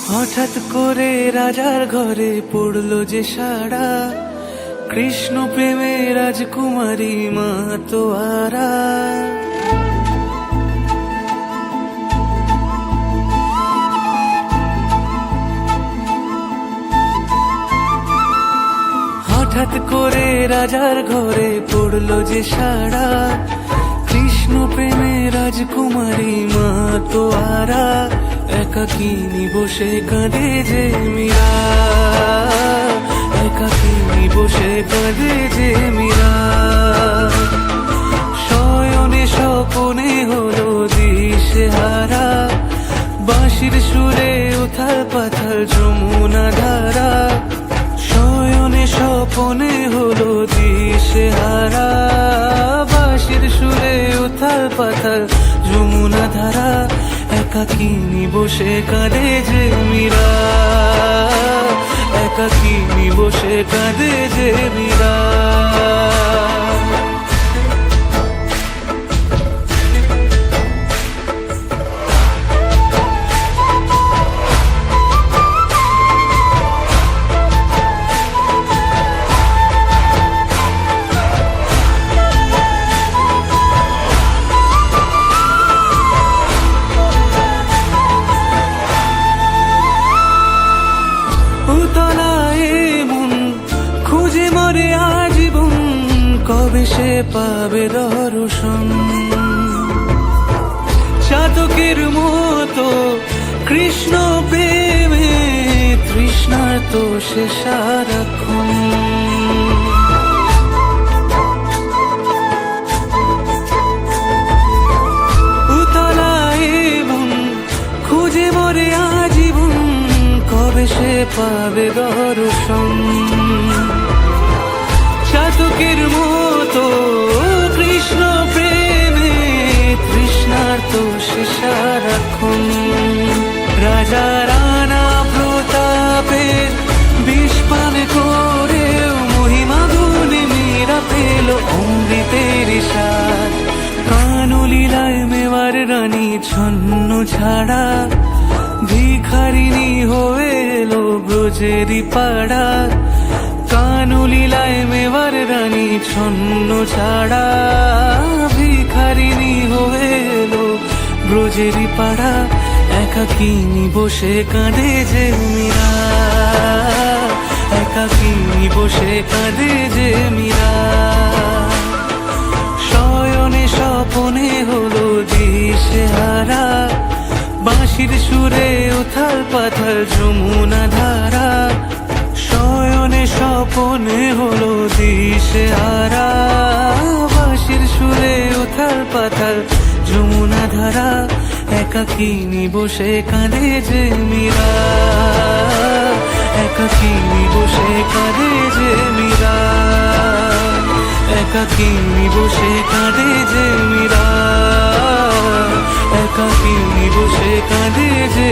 হঠাৎ করে রাজার ঘরে পড়লো যে সাড়া, কৃষ্ণ প্রেমে রাজকুমারী মাতোয়ারা। হঠাৎ করে রাজার ঘরে পড়লো যে সাড়া, কৃষ্ণ প্রেমে রাজকুমারী মাতোয়ারা। একাকিনী বসে কাঁদে যে মীরা, একাকিনী বসে কাঁদে যে মীরা। শয়নে স্বপনে হলো দিশেহারা, বাঁশির সুরে উথাল পাথাল যমুনা ধারা। শয়নে স্বপনে হলো দিশেহারা, বাঁশির সুরে উথাল পাথাল যমুনা ধারা। একাকিনী বসে কাঁদে যে মীরা, একাকিনী বসে কাঁদে যে মীরা। খুঁজে মরে আজীবন, কবে সে পাবে দর্শন। চাতকের মতো কৃষ্ণ প্রেমে তৃষ্ণার্ত সে সারাক্ষণ। খুঁজে মরে আজীবন, কবে সে পাবে দর্শন। চাতকের মতো কৃষ্ণ প্রেমে তৃষ্ণার্ত সে সারাক্ষণ। রাজা রানা প্রতাপের বিষ পান করেও মহিমা গুণে মীরা পেল অমৃতের স্বাদ। কানলীলায় মেওয়ার রানী ছন্ন ছাড়া, ভিখারিনী হয়ে এলো ব্রজেরই পাড়া। কানলীলায় মেওয়ার রানী ছন্ন ছাড়া, ভিখারিনী হয়ে এলো ব্রজেরই পাড়া। একাকিনী বসে কাঁদে যে মীরা, একাকিনী বসে কাঁদে যে মীরা। শয়নে স্বপনে হলো দিশেহারা, বাঁশির সুরে উথাল পাথাল যমুনা ধারা। শয়নে স্বপনে হলো দিশেহারা, বাঁশির সুরে উথাল পাথাল যমুনা ধারা। একাকিনী বসে কাঁদে যে মীরা, একাকিনী বসে কাঁদে যে মীরা, একাকিনী বসে কাঁদে যে মীরা, একাকিনী বসে কাঁদে যে